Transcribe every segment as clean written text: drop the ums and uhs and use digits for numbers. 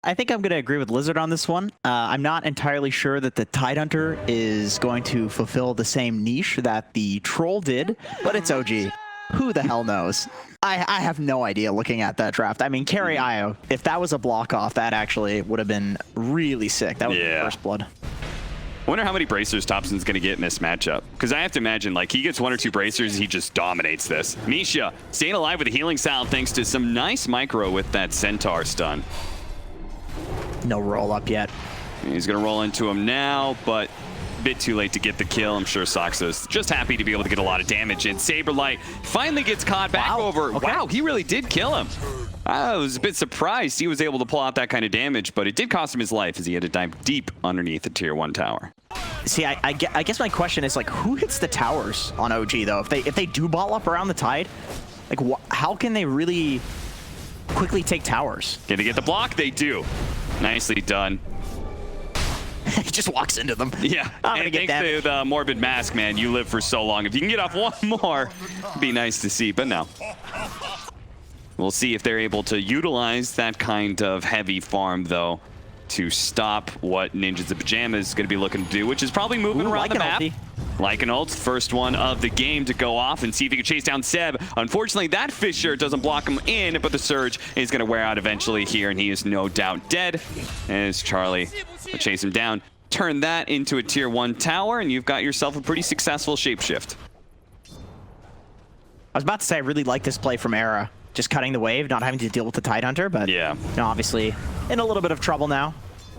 I think I'm going to agree with Lizard on this one. I'm not entirely sure that the Tidehunter is going to fulfill the same niche that the Troll did, but it's OG. Who the hell knows? I have no idea looking at that draft. I mean, carry Io, if that was a block off, that actually would have been really sick. That would be first blood. I wonder how many bracers Thompson's going to get in this matchup. Because I have to imagine, like, he gets 1 or 2 bracers, he just dominates this. Misha staying alive with a healing salve thanks to some nice micro with that Centaur stun. No roll up yet. He's going to roll into him now, but a bit too late to get the kill. I'm sure Soxa's just happy to be able to get a lot of damage in. Saberlight finally gets caught back over. Okay. Wow, he really did kill him. I was a bit surprised he was able to pull out that kind of damage, but it did cost him his life as he had to dive deep underneath the tier 1 tower. See, I guess my question is, like, who hits the towers on OG, though? If they do ball up around the Tide, like, how can they really quickly take towers? Gonna get the block? They do. Nicely done. He just walks into them. Yeah, and thanks to the Morbid Mask, man, you live for so long. If you can get off one more, it'd be nice to see, but no. We'll see if they're able to utilize that kind of heavy farm, though, to stop what Ninjas in Pajamas is going to be looking to do, which is probably moving around the map. Like an ult, first one of the game to go off and see if he can chase down Seb. Unfortunately, that Fissure doesn't block him in, but the Surge is going to wear out eventually here, and he is no doubt dead. As Charlie will chase him down, turn that into a tier 1 tower, and you've got yourself a pretty successful shapeshift. I was about to say I really like this play from Era. Just cutting the wave, not having to deal with the Tidehunter, but yeah, you know, obviously in a little bit of trouble now.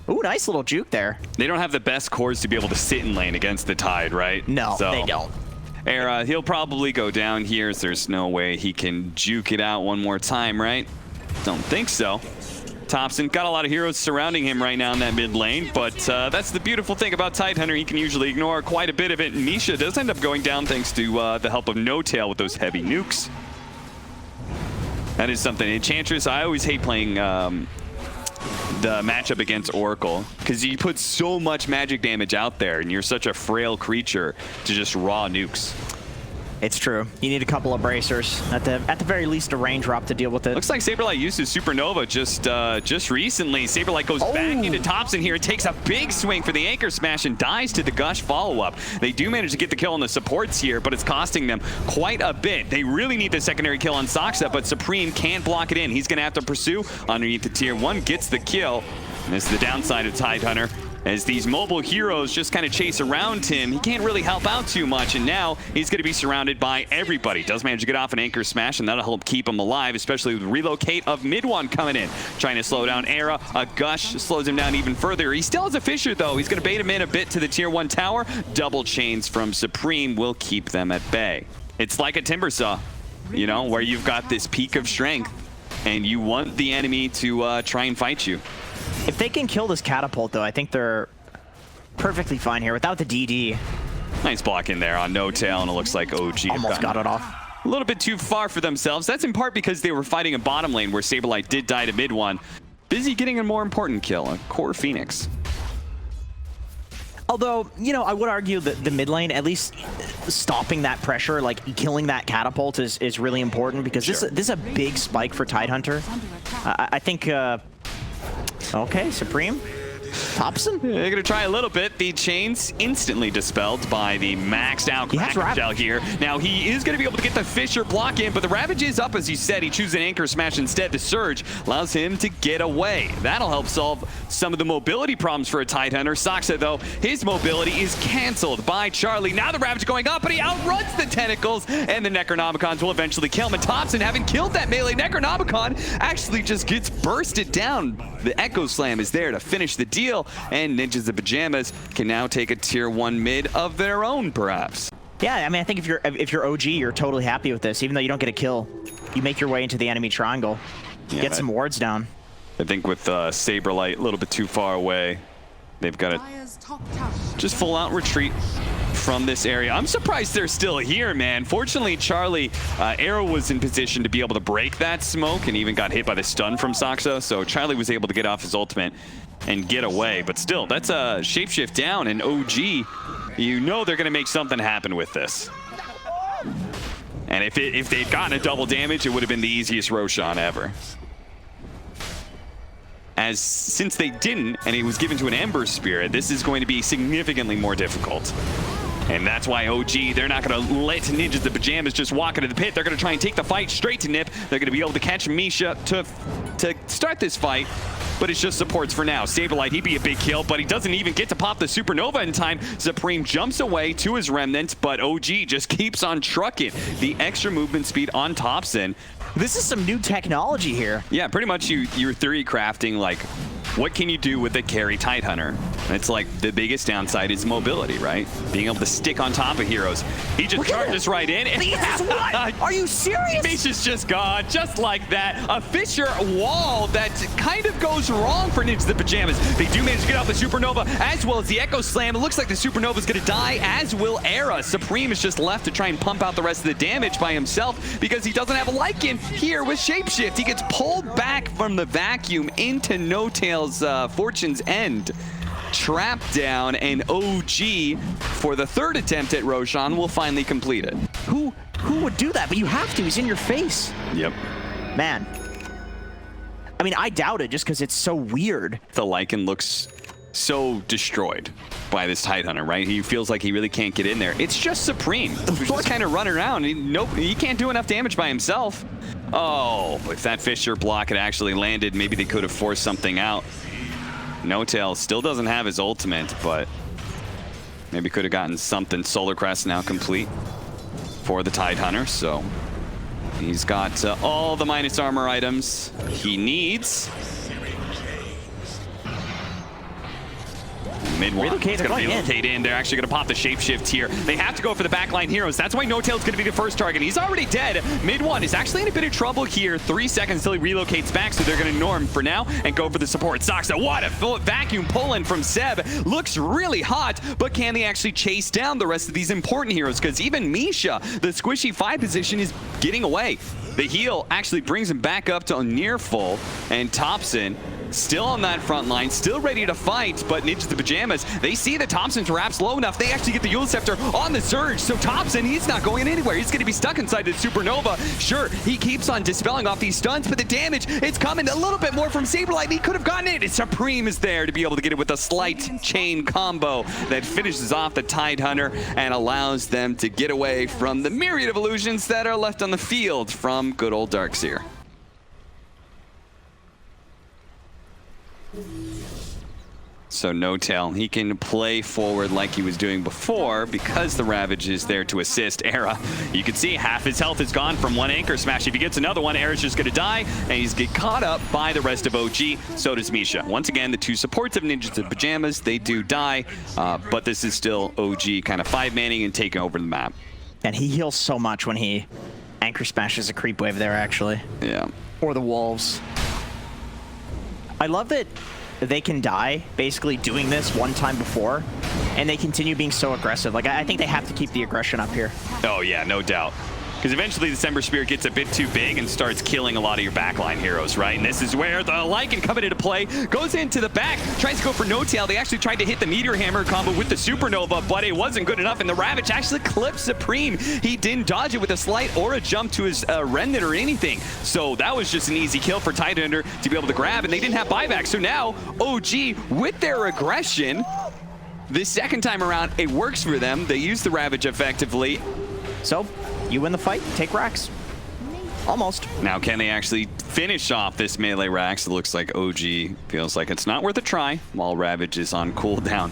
Ooh, nice little juke there. They don't have the best cores to be able to sit in lane against the Tide, right? No, they don't. Era, he'll probably go down here, so there's no way he can juke it out one more time, right? Don't think so. Thompson got a lot of heroes surrounding him right now in that mid lane, but that's the beautiful thing about Tidehunter. He can usually ignore quite a bit of it. Misha does end up going down thanks to the help of No Tail with those heavy nukes. That is something. Enchantress, I always hate playing the matchup against Oracle because you put so much magic damage out there and you're such a frail creature to just raw nukes. It's true. You need a couple of bracers. At the very least, a range drop to deal with it. Looks like Saberlight used his Supernova just recently. Saberlight goes back into Thompson here. It takes a big swing for the Anchor Smash and dies to the Gush follow-up. They do manage to get the kill on the supports here, but it's costing them quite a bit. They really need the secondary kill on Soxa, but Supreme can't block it in. He's going to have to pursue underneath the tier 1, gets the kill. And this is the downside of Tidehunter. As these mobile heroes just kind of chase around him, he can't really help out too much, and now he's going to be surrounded by everybody. Does manage to get off an Anchor Smash, and that'll help keep him alive, especially with Relocate of mid one coming in. Trying to slow down Era. A Gush slows him down even further. He still has a Fissure, though. He's going to bait him in a bit to the tier 1 tower. Double chains from Supreme will keep them at bay. It's like a Timbersaw, you know, where you've got this peak of strength, and you want the enemy to try and fight you. If they can kill this catapult, though, I think they're perfectly fine here without the DD. Nice block in there on No Tail, and it looks like OG almost got it off. A little bit too far for themselves. That's in part because they were fighting a bottom lane where Saberlight did die to mid one. Busy getting a more important kill, a Core Phoenix. Although, you know, I would argue that the mid lane, at least stopping that pressure, like killing that catapult is really important because this is a big spike for Tidehunter. I think... Okay, Supreme. Thompson? They're going to try a little bit. The chains instantly dispelled by the maxed out Cracker Shell here. Now, he is going to be able to get the Fissure block in, but the Ravage is up, as you said. He chooses an Anchor Smash instead. The Surge allows him to get away. That'll help solve some of the mobility problems for a Tidehunter. Soxa, though, his mobility is canceled by Charlie. Now the Ravage going up, but he outruns the Tentacles, and the Necronomicons will eventually kill him. And Thompson, having killed that melee Necronomicon, actually just gets bursted down. The Echo Slam is there to finish the deal, and Ninjas in Pajamas can now take a tier 1 mid of their own, perhaps. Yeah, I mean, I think if you're OG, you're totally happy with this. Even though you don't get a kill, you make your way into the enemy triangle, get some wards down. I think with Saberlight a little bit too far away, they've got to just full out retreat from this area. I'm surprised they're still here, man. Fortunately, Charlie, Arrow was in position to be able to break that smoke and even got hit by the stun from Soxa, so Charlie was able to get off his ultimate and get away. But still, that's a shapeshift down, and OG, you know they're going to make something happen with this. And if they'd gotten a double damage, it would have been the easiest Roshan ever. as since they didn't, and he was given to an Ember Spirit, this is going to be significantly more difficult. And that's why OG, they're not going to let Ninjas in Pajamas just walk into the pit. They're going to try and take the fight straight to Nip. They're going to be able to catch Misha to start this fight, but it's just supports for now. Saberlight, he'd be a big kill, but he doesn't even get to pop the Supernova in time. Supreme jumps away to his Remnant, but OG just keeps on trucking. The extra movement speed on Thompson. This is some new technology here. Yeah, pretty much you're theory crafting, like, what can you do with a carry Tidehunter? And it's like the biggest downside is mobility, right? Being able to stick on top of heroes. He just charges right in. What? Are you serious? Misha's just gone, just like that. A Fisher wall that kind of goes wrong for Ninjas in Pajamas. They do manage to get off the Supernova as well as the Echo Slam. It looks like the Supernova's gonna die, as will Era. Supreme is just left to try and pump out the rest of the damage by himself because he doesn't have a Lycan here with Shapeshift. He gets pulled back from the vacuum into No Tail's Fortune's End. Trapped down, and OG, for the third attempt at Roshan, will finally complete it. Who would do that? But you have to. He's in your face. Yep. Man. I mean, I doubt it just because it's so weird. The Lycan looks so destroyed by this Tidehunter, right? He feels like he really can't get in there. It's just Supreme, who's just kind of running around. He can't do enough damage by himself. Oh, if that Fisher block had actually landed, maybe they could have forced something out. No Tail still doesn't have his ultimate, but maybe could have gotten something. Solar Crest now complete for the Tidehunter, so he's got all the minus armor items he needs. Mid-one, it's going to relocate in. They're actually going to pop the Shapeshift here. They have to go for the backline heroes. That's why No Tail's going to be the first target. He's already dead. Mid-one is actually in a bit of trouble here. 3 seconds till he relocates back, so they're going to norm for now and go for the support. Soxa, what a vacuum pull-in from Seb. Looks really hot, but can they actually chase down the rest of these important heroes? Because even Misha, the squishy 5 position, is getting away. The heal actually brings him back up to near full, and Thompson still on that front line, still ready to fight, but Ninjas in Pajamas, they see that Thompson's wraps low enough. They actually get the Eul Scepter on the surge, so Thompson, he's not going anywhere. He's going to be stuck inside the Supernova. Sure, he keeps on dispelling off these stuns, but the damage, it's coming a little bit more from Saberlight. He could have gotten it. Supreme is there to be able to get it with a slight chain combo that finishes off the Tidehunter and allows them to get away from the myriad of illusions that are left on the field from good old Darkseer. So No Tail, he can play forward like he was doing before because the Ravage is there to assist Era. You can see half his health is gone from one Anchor Smash. If he gets another one, Era's just going to die, and he's get caught up by the rest of OG. So does Misha. Once again, the 2 supports of Ninjas in Pajamas, they do die, but this is still OG kind of 5-manning and taking over the map. And he heals so much when he Anchor Smashes a creep wave there, actually. Yeah. Or the Wolves. I love that they can die basically doing this one time before, and they continue being so aggressive. Like, I think they have to keep the aggression up here. Oh yeah, no doubt. Because eventually the Ember Spirit gets a bit too big and starts killing a lot of your backline heroes, right? And this is where the Lycan coming into play, goes into the back, tries to go for No Tail. They actually tried to hit the Meteor Hammer combo with the Supernova, but it wasn't good enough, and the Ravage actually clipped Supreme. He didn't dodge it with a slight or a jump to his Remnant or anything. So that was just an easy kill for Tidehunter to be able to grab, and they didn't have buyback. So now OG, with their aggression, this second time around, it works for them. They use the Ravage effectively. So you win the fight, take Rax. Almost. Now, can they actually finish off this melee Rax? It looks like OG feels like it's not worth a try while Ravage is on cooldown.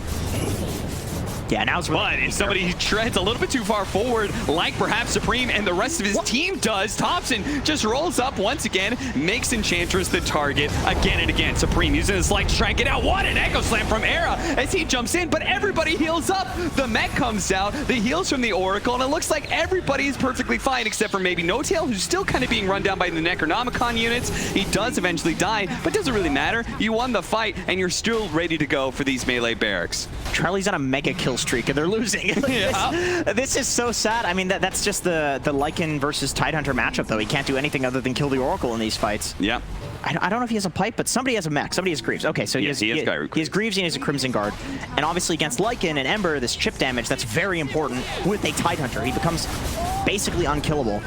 Yeah, now it's really But if somebody treads a little bit too far forward, like perhaps Supreme and the rest of his team does, Thompson just rolls up once again, makes Enchantress the target again and again. Supreme using his light to try and get out. What an Echo Slam from Era as he jumps in, but everybody heals up. The mech comes out, the heals from the Oracle, and it looks like everybody is perfectly fine except for maybe No Tail, who's still kind of being run down by the Necronomicon units. He does eventually die, but doesn't really matter. You won the fight, and you're still ready to go for these melee barracks. Charlie's on a mega kill streak and they're losing. This is so sad. I mean, that's just the Lycan versus Tidehunter matchup, though. He can't do anything other than kill the Oracle in these fights. Yeah. I don't know if he has a pipe, but somebody has a mech. Somebody has Greaves. Okay, so he has Greaves and he has a Crimson Guard. And obviously against Lycan and Ember, this chip damage, that's very important with a Tidehunter. He becomes basically unkillable.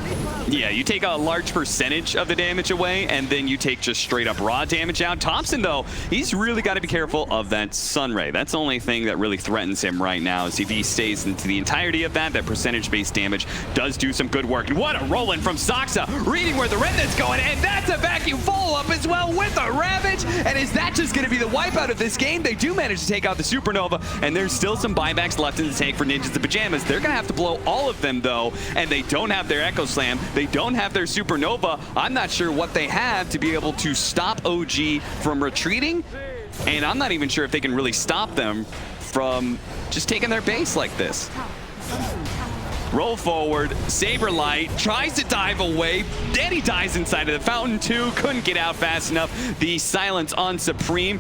Yeah, you take a large percentage of the damage away, and then you take just straight up raw damage out. Thompson, though, he's really got to be careful of that Sun Ray. That's the only thing that really threatens him right now, is if he stays into the entirety of that percentage-based damage does do some good work. And what a roll-in from Soxa, reading where the Remnant's going, and that's a vacuum follow-up as well with a Ravage. And is that just going to be the wipeout of this game? They do manage to take out the Supernova, and there's still some buybacks left in the tank for Ninjas of Pajamas. They're going to have to blow all of them, though, and they don't have their Echo Slam. They don't have their Supernova. I'm not sure what they have to be able to stop OG from retreating, and I'm not even sure if they can really stop them from just taking their base like this. Roll forward, Saberlight tries to dive away, then he dies inside of the fountain too, couldn't get out fast enough. The silence on Supreme.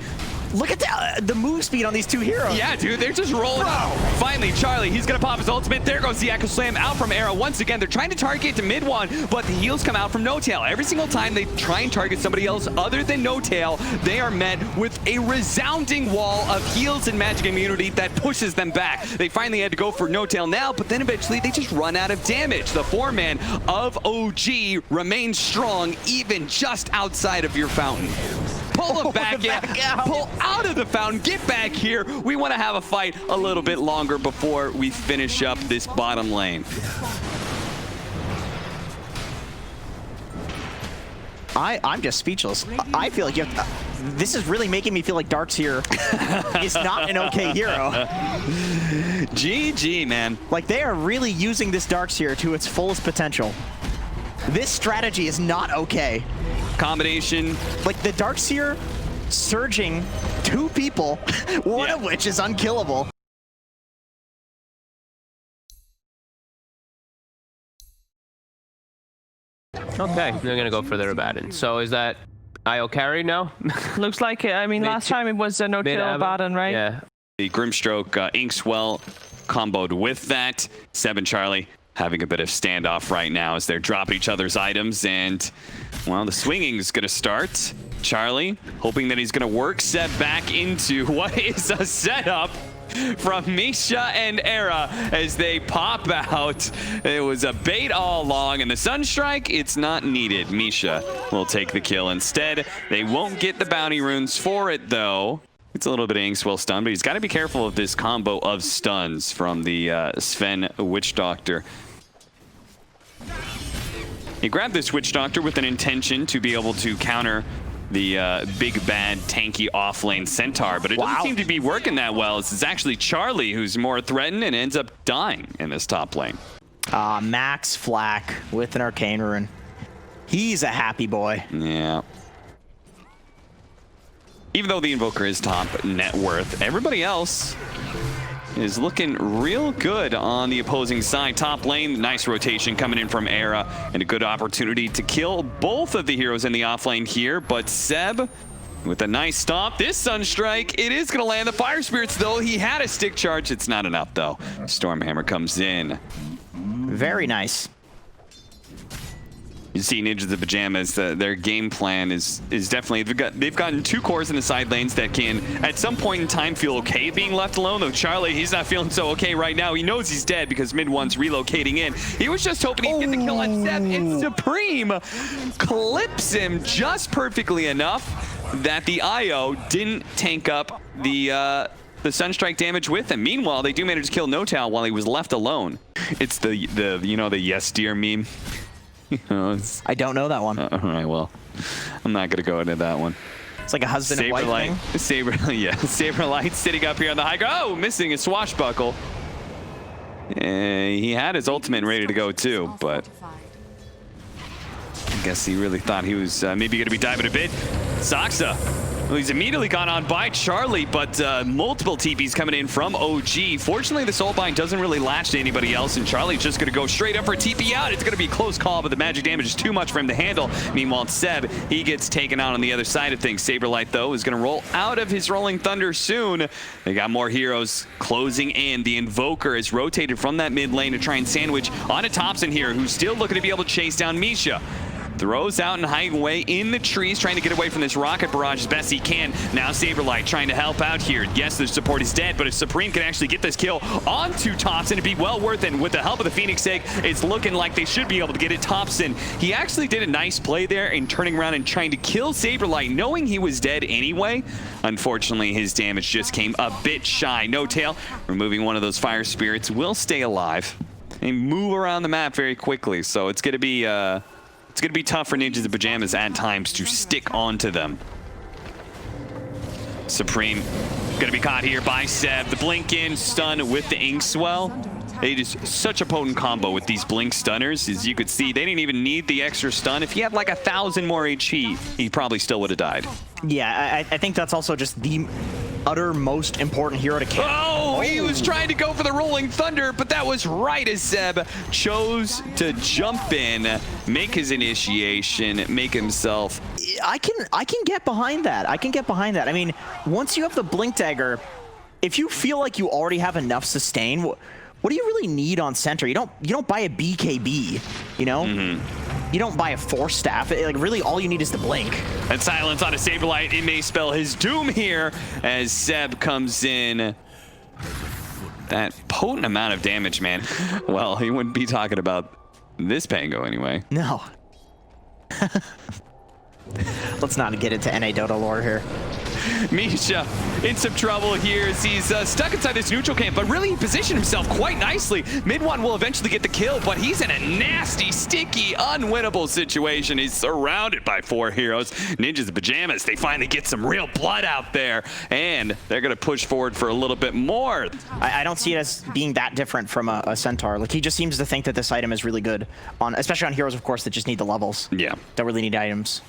Look at the move speed on these two heroes. Yeah, dude, they're just rolling out. Finally, Charlie, he's going to pop his ultimate. There goes the Echo Slam out from Era. Once again, they're trying to target to mid one, but the heals come out from No Tail. Every single time they try and target somebody else other than No Tail, they are met with a resounding wall of heals and magic immunity that pushes them back. They finally had to go for No Tail now, but then eventually they just run out of damage. The four-man of OG remains strong, even just outside of your fountain. Pull them back in, pull out of the fountain, get back here. We want to have a fight a little bit longer before we finish up this bottom lane. I'm just speechless. I feel like you have this is really making me feel like Darkseer is not an okay hero. GG, man. Like, they are really using this Darkseer to its fullest potential. This strategy is not okay. Combination. Like, the Darkseer surging two people, one of which is unkillable. Okay, they're gonna go for their Abaddon. So is that IO carry now? Looks like it. I mean, last time it was no kill Abaddon, right? Yeah. The Grimstroke Inkswell comboed with that. Seb and Charlie having a bit of standoff right now as they're dropping each other's items, and well, the swinging is going to start. Charlie hoping that he's going to work Seb back into what is a setup from Misha and Era as they pop out. It was a bait all along, and the Sunstrike, it's not needed. Misha will take the kill instead. They won't get the bounty runes for it, though. It's a little bit of Inkswell stun, but he's got to be careful of this combo of stuns from the Sven Witch Doctor. He grabbed this Witch Doctor with an intention to be able to counter the big, bad, tanky offlane Centaur, but it doesn't seem to be working that well. It's actually Charlie who's more threatened and ends up dying in this top lane. Max Flack with an Arcane Rune. He's a happy boy. Yeah. Even though the Invoker is top net worth, everybody else is looking real good on the opposing side. Top lane, nice rotation coming in from Era, and a good opportunity to kill both of the heroes in the off lane here. But Seb, with a nice stomp, this Sunstrike, it is going to land the Fire Spirits, though. He had a stick charge. It's not enough, though. Stormhammer comes in. Very nice. You see Ninjas of Pajamas, their game plan is definitely, they've gotten two cores in the side lanes that can, at some point in time, feel okay being left alone. Though Charlie, he's not feeling so okay right now. He knows he's dead because mid one's relocating in. He was just hoping he'd get the kill on Seb, and Supreme clips him just perfectly enough that the IO didn't tank up the Sunstrike damage with him. Meanwhile, they do manage to kill No Tail while he was left alone. It's the you know, the yes dear meme. I don't know that one. All right, well, I'm not gonna go into that one. It's like a husband and wife thing. Saberlight sitting up here on the high ground. Oh, missing a swashbuckle. He had his ultimate ready to go too, but I guess he really thought he was maybe gonna be diving a bit. Soxa. Well, he's immediately gone on by Charlie, but multiple TPs coming in from OG. Fortunately, the Soulbind doesn't really latch to anybody else, and Charlie's just going to go straight up for a TP out. It's going to be a close call, but the magic damage is too much for him to handle. Meanwhile, Seb, he gets taken out on the other side of things. Saberlight, though, is going to roll out of his Rolling Thunder soon. They got more heroes closing in. The Invoker is rotated from that mid lane to try and sandwich on a Thompson here, who's still looking to be able to chase down Misha. Throws out and hiding away in the trees, trying to get away from this rocket barrage as best he can. Now Saberlight trying to help out here. Yes, the support is dead, but if Supreme can actually get this kill onto Thompson, it'd be well worth it. And with the help of the Phoenix Egg, it's looking like they should be able to get it. Thompson, he actually did a nice play there in turning around and trying to kill Saberlight, knowing he was dead anyway. Unfortunately, his damage just came a bit shy. No Tail, removing one of those fire spirits, will stay alive and move around the map very quickly. So it's going to be tough for Ninjas in Pajamas at times to stick onto them. Supreme gonna be caught here by Seb. The blink in, stun with the ink swell. It is such a potent combo with these blink stunners. As you could see, they didn't even need the extra stun. If he had like 1,000 more HP, he probably still would have died. Yeah, I think that's also just the utter most important hero to kill. Oh, he was trying to go for the Rolling Thunder, but that was right as Seb chose to jump in, make his initiation, make himself. I can get behind that. I can get behind that. I mean, once you have the Blink Dagger, if you feel like you already have enough sustain, what do you really need on center? You don't buy a BKB, you know? You don't buy a Force Staff. Like, really, all you need is the Blink. And silence on a Saberlight. It may spell his doom here as Seb comes in. That potent amount of damage, man. Well, he wouldn't be talking about this Pango anyway. No. Let's not get into NA Dota lore here. Misha in some trouble here as he's stuck inside this neutral camp, but really he positioned himself quite nicely. Mid-1 will eventually get the kill, but he's in a nasty, sticky, unwinnable situation. He's surrounded by 4 heroes. Ninjas in Pajamas, they finally get some real blood out there, and they're going to push forward for a little bit more. I don't see it as being that different from a Centaur. Like, he just seems to think that this item is really good, especially on heroes, of course, that just need the levels. Yeah. That really need items.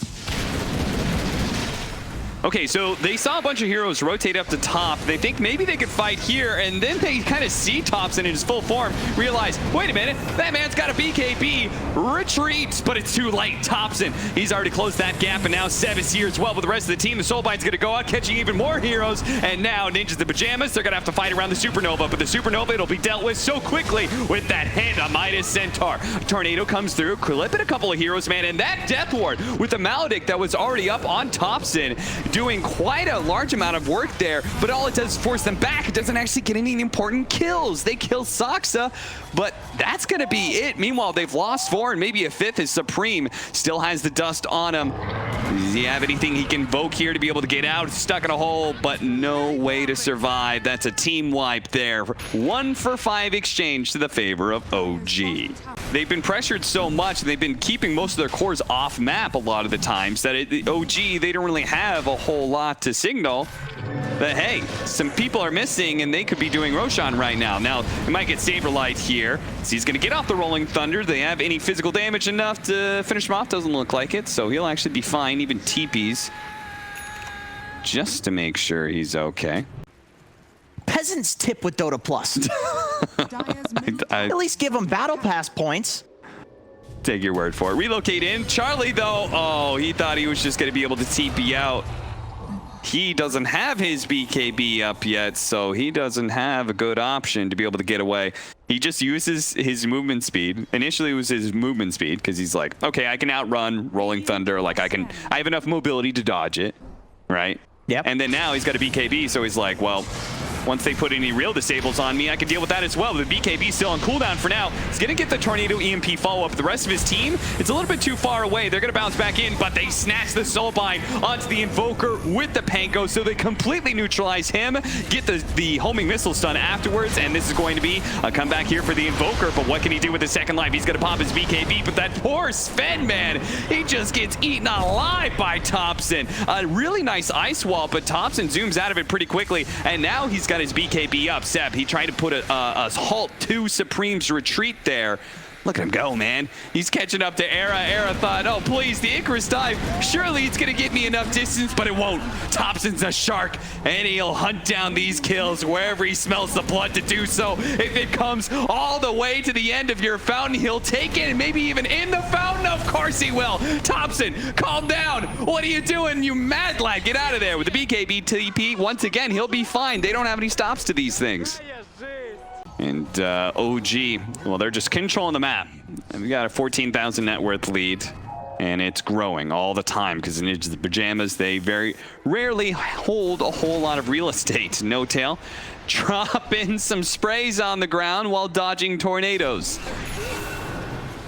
Okay, so they saw a bunch of heroes rotate up the top. They think maybe they could fight here, and then they kind of see Thompson in his full form, realize, wait a minute, that man's got a BKB, retreats, but it's too late. Thompson, he's already closed that gap, and now Seb is here as well with the rest of the team. The Soulbind's gonna go out, catching even more heroes, and now Ninjas in Pajamas, they're gonna have to fight around the Supernova, but the Supernova, it'll be dealt with so quickly with that hand on Midas Centaur. Tornado comes through, clipping a couple of heroes, man, and that Death Ward with the Maledict that was already up on Thompson, doing quite a large amount of work there, but all it does is force them back. It doesn't actually get any important kills. They kill Saksa, but that's going to be it. Meanwhile, they've lost 4 and maybe a 5th as Supreme still has the dust on him. Does he have anything he can invoke here to be able to get out? Stuck in a hole, but no way to survive. That's a team wipe there. 1 for 5 exchange to the favor of OG. They've been pressured so much, and they've been keeping most of their cores off map a lot of the times, that OG, they don't really have a whole lot to signal that, hey, some people are missing and they could be doing Roshan right now. Now, we might get Saberlight here. So he's going to get off the Rolling Thunder. Do they have any physical damage enough to finish him off? Doesn't look like it, so he'll actually be fine. Even TPs, just to make sure he's okay. Peasant's tip with Dota Plus. At least give him Battle Pass points. Take your word for it. Relocate in. Charlie, though, oh, he thought he was just going to be able to TP out. He doesn't have his BKB up yet, so he doesn't have a good option to be able to get away. He just uses his movement speed. Initially, it was his movement speed, because he's like, okay, I can outrun Rolling Thunder. Like, I have enough mobility to dodge it, right? Yep. And then now he's got a BKB, so he's like, well, once they put any real disables on me, I can deal with that as well. The BKB still on cooldown for now. He's going to get the Tornado EMP follow-up. The rest of his team, it's a little bit too far away. They're going to bounce back in, but they snatch the Soulbind onto the Invoker with the Pango, so they completely neutralize him, get the homing missile stun afterwards, and this is going to be a comeback here for the Invoker, but what can he do with his second life? He's going to pop his BKB, but that poor Sven, man, he just gets eaten alive by Thompson. A really nice ice wall, but Thompson zooms out of it pretty quickly, and now he's got his BKB up. Seb, he tried to put a halt to Supreme's retreat there. Look at him go, man. He's catching up to Era. Era thought, oh, please, the Icarus dive. Surely it's going to get me enough distance, but it won't. Thompson's a shark, and he'll hunt down these kills wherever he smells the blood to do so. If it comes all the way to the end of your fountain, he'll take it, and maybe even in the fountain. Of course he will. Thompson, calm down. What are you doing, you mad lad? Get out of there with the BKB TP. Once again, he'll be fine. They don't have any stops to these things. And OG, well, they're just controlling the map. And we got a 14,000 net worth lead. And it's growing all the time because in Ninjas the Pajamas, they very rarely hold a whole lot of real estate. No Tail dropping some sprays on the ground while dodging tornadoes.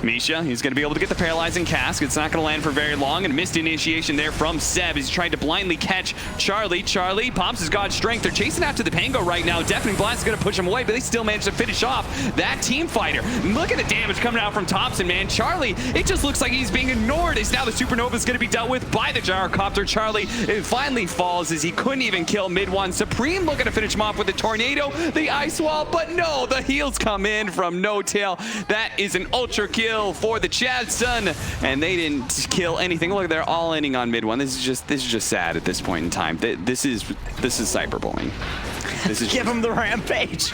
Misha, he's going to be able to get the paralyzing cask. It's not going to land for very long, and missed initiation there from Seb as he tried to blindly catch Charlie. Charlie pops his god strength. They're chasing after the Pango right now. Deafening Blast is going to push him away, but they still managed to finish off that team fighter. Look at the damage coming out from Thompson, man. Charlie, it just looks like he's being ignored as now the Supernova is going to be dealt with by the Gyrocopter. Charlie, it finally falls as he couldn't even kill mid one. Supreme looking to finish him off with the tornado, the ice wall, but no, the heals come in from No Tail. That is an ultra kill for the Chad Sun, and they didn't kill anything. Look, they're all ending on mid one. This is just sad at this point in time. This is cyberbullying. This is Give him the rampage.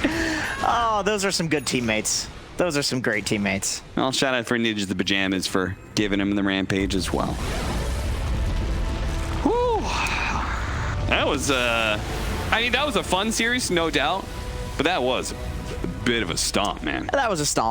Oh, those are some good teammates. Those are some great teammates. Well, shout out for Ninjas the Pajamas for giving him the rampage as well. Whew. That was I mean, that was a fun series, no doubt, but that was a bit of a stomp, man. That was a stomp.